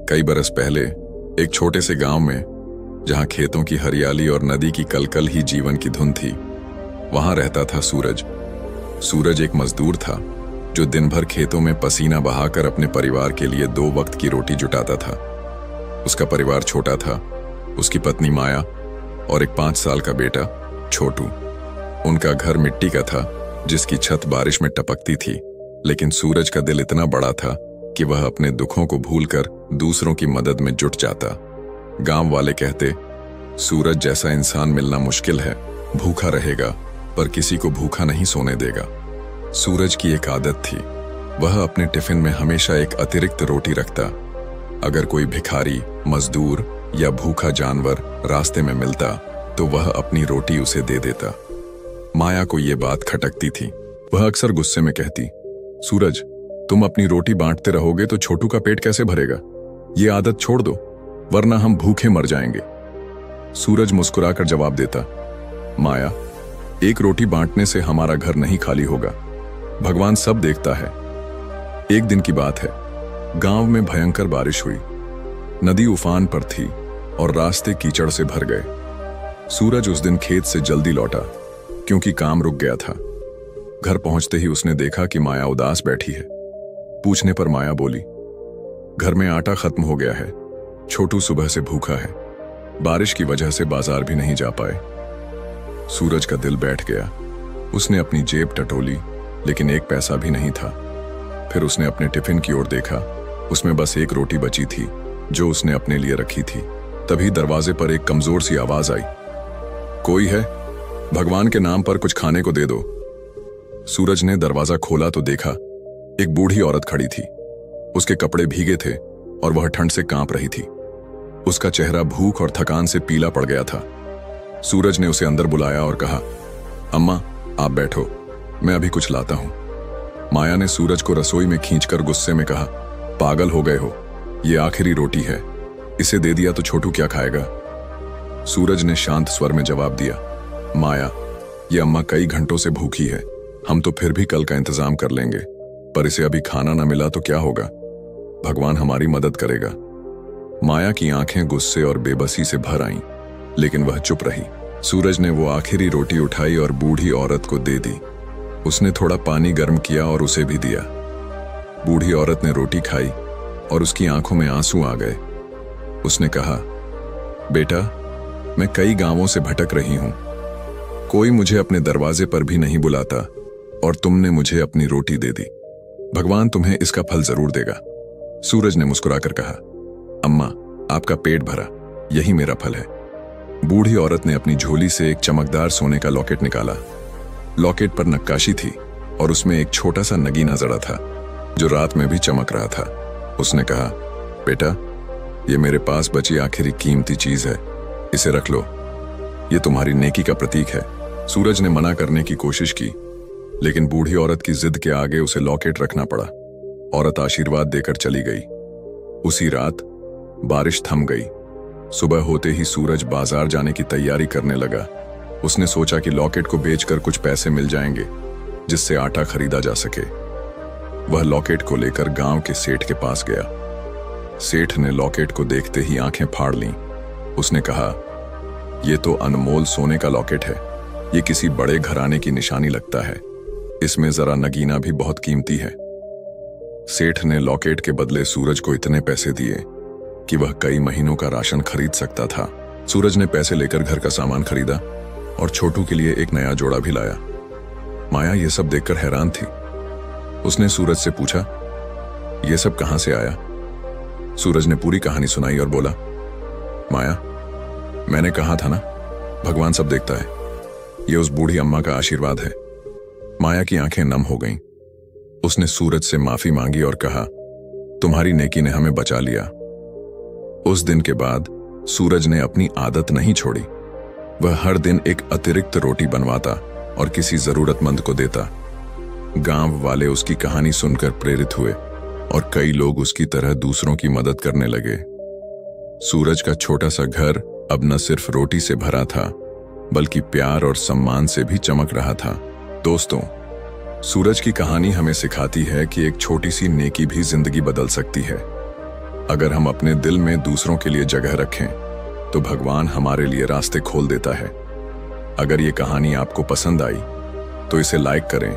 कई बरस पहले एक छोटे से गांव में, जहां खेतों की हरियाली और नदी की कलकल ही जीवन की धुन थी, वहां रहता था सूरज। सूरज एक मजदूर था जो दिन भर खेतों में पसीना बहाकर अपने परिवार के लिए 2 वक्त की रोटी जुटाता था। उसका परिवार छोटा था, उसकी पत्नी माया और एक 5 साल का बेटा छोटू। उनका घर मिट्टी का था, जिसकी छत बारिश में टपकती थी, लेकिन सूरज का दिल इतना बड़ा था कि वह अपने दुखों को भूलकर दूसरों की मदद में जुट जाता। गांव वाले कहते, सूरज जैसा इंसान मिलना मुश्किल है, भूखा रहेगा पर किसी को भूखा नहीं सोने देगा। सूरज की एक आदत थी, वह अपने टिफिन में हमेशा एक अतिरिक्त रोटी रखता। अगर कोई भिखारी, मजदूर या भूखा जानवर रास्ते में मिलता तो वह अपनी रोटी उसे दे देता। माया को यह बात खटकती थी। वह अक्सर गुस्से में कहती, सूरज, तुम अपनी रोटी बांटते रहोगे तो छोटू का पेट कैसे भरेगा? ये आदत छोड़ दो, वरना हम भूखे मर जाएंगे। सूरज मुस्कुराकर जवाब देता, माया, एक रोटी बांटने से हमारा घर नहीं खाली होगा, भगवान सब देखता है। एक दिन की बात है, गांव में भयंकर बारिश हुई। नदी उफान पर थी और रास्ते कीचड़ से भर गए। सूरज उस दिन खेत से जल्दी लौटा क्योंकि काम रुक गया था। घर पहुंचते ही उसने देखा कि माया उदास बैठी है। पूछने पर माया बोली, घर में आटा खत्म हो गया है, छोटू सुबह से भूखा है, बारिश की वजह से बाजार भी नहीं जा पाए। सूरज का दिल बैठ गया। उसने अपनी जेब टटोली, लेकिन 1 पैसा भी नहीं था। फिर उसने अपने टिफिन की ओर देखा, उसमें बस 1 रोटी बची थी जो उसने अपने लिए रखी थी। तभी दरवाजे पर एक कमजोर सी आवाज आई, कोई है? भगवान के नाम पर कुछ खाने को दे दो। सूरज ने दरवाजा खोला तो देखा एक बूढ़ी औरत खड़ी थी। उसके कपड़े भीगे थे और वह ठंड से कांप रही थी। उसका चेहरा भूख और थकान से पीला पड़ गया था। सूरज ने उसे अंदर बुलाया और कहा, अम्मा, आप बैठो, मैं अभी कुछ लाता हूं। माया ने सूरज को रसोई में खींचकर गुस्से में कहा, पागल हो गए हो, ये आखिरी रोटी है, इसे दे दिया तो छोटू क्या खाएगा? सूरज ने शांत स्वर में जवाब दिया, माया, ये अम्मा कई घंटों से भूखी है, हम तो फिर भी कल का इंतजाम कर लेंगे, पर इसे अभी खाना न मिला तो क्या होगा? भगवान हमारी मदद करेगा। माया की आंखें गुस्से और बेबसी से भर आईं, लेकिन वह चुप रही। सूरज ने वो आखिरी रोटी उठाई और बूढ़ी औरत को दे दी। उसने थोड़ा पानी गर्म किया और उसे भी दिया। बूढ़ी औरत ने रोटी खाई और उसकी आंखों में आंसू आ गए। उसने कहा, बेटा, मैं कई गांवों से भटक रही हूं, कोई मुझे अपने दरवाजे पर भी नहीं बुलाता और तुमने मुझे अपनी रोटी दे दी। भगवान तुम्हें इसका फल जरूर देगा। सूरज ने मुस्कुराकर कहा, अम्मा, आपका पेट भरा, यही मेरा फल है। बूढ़ी औरत ने अपनी झोली से एक चमकदार सोने का लॉकेट निकाला। लॉकेट पर नक्काशी थी और उसमें एक छोटा सा नगीना जड़ा था जो रात में भी चमक रहा था। उसने कहा, बेटा, ये मेरे पास बची आखिरी कीमती चीज है, इसे रख लो, ये तुम्हारी नेकी का प्रतीक है। सूरज ने मना करने की कोशिश की, लेकिन बूढ़ी औरत की जिद के आगे उसे लॉकेट रखना पड़ा। औरत आशीर्वाद देकर चली गई। उसी रात बारिश थम गई। सुबह होते ही सूरज बाजार जाने की तैयारी करने लगा। उसने सोचा कि लॉकेट को बेचकर कुछ पैसे मिल जाएंगे जिससे आटा खरीदा जा सके। वह लॉकेट को लेकर गांव के सेठ के पास गया। सेठ ने लॉकेट को देखते ही आंखें फाड़ लीं। उसने कहा, यह तो अनमोल सोने का लॉकेट है, ये किसी बड़े घराने की निशानी लगता है, इसमें जरा नगीना भी बहुत कीमती है। सेठ ने लॉकेट के बदले सूरज को इतने पैसे दिए कि वह कई महीनों का राशन खरीद सकता था। सूरज ने पैसे लेकर घर का सामान खरीदा और छोटू के लिए एक नया जोड़ा भी लाया। माया यह सब देखकर हैरान थी। उसने सूरज से पूछा, यह सब कहां से आया? सूरज ने पूरी कहानी सुनाई और बोला, माया, मैंने कहा था ना, भगवान सब देखता है, यह उस बूढ़ी अम्मा का आशीर्वाद है। माया की आंखें नम हो गईं। उसने सूरज से माफी मांगी और कहा, तुम्हारी नेकी ने हमें बचा लिया। उस दिन के बाद सूरज ने अपनी आदत नहीं छोड़ी। वह हर दिन एक अतिरिक्त रोटी बनवाता और किसी जरूरतमंद को देता। गांव वाले उसकी कहानी सुनकर प्रेरित हुए और कई लोग उसकी तरह दूसरों की मदद करने लगे। सूरज का छोटा सा घर अब न सिर्फ रोटी से भरा था, बल्कि प्यार और सम्मान से भी चमक रहा था। दोस्तों, सूरज की कहानी हमें सिखाती है कि एक छोटी सी नेकी भी जिंदगी बदल सकती है। अगर हम अपने दिल में दूसरों के लिए जगह रखें तो भगवान हमारे लिए रास्ते खोल देता है। अगर ये कहानी आपको पसंद आई तो इसे लाइक करें,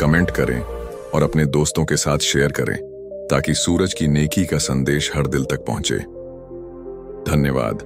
कमेंट करें और अपने दोस्तों के साथ शेयर करें ताकि सूरज की नेकी का संदेश हर दिल तक पहुंचे। धन्यवाद।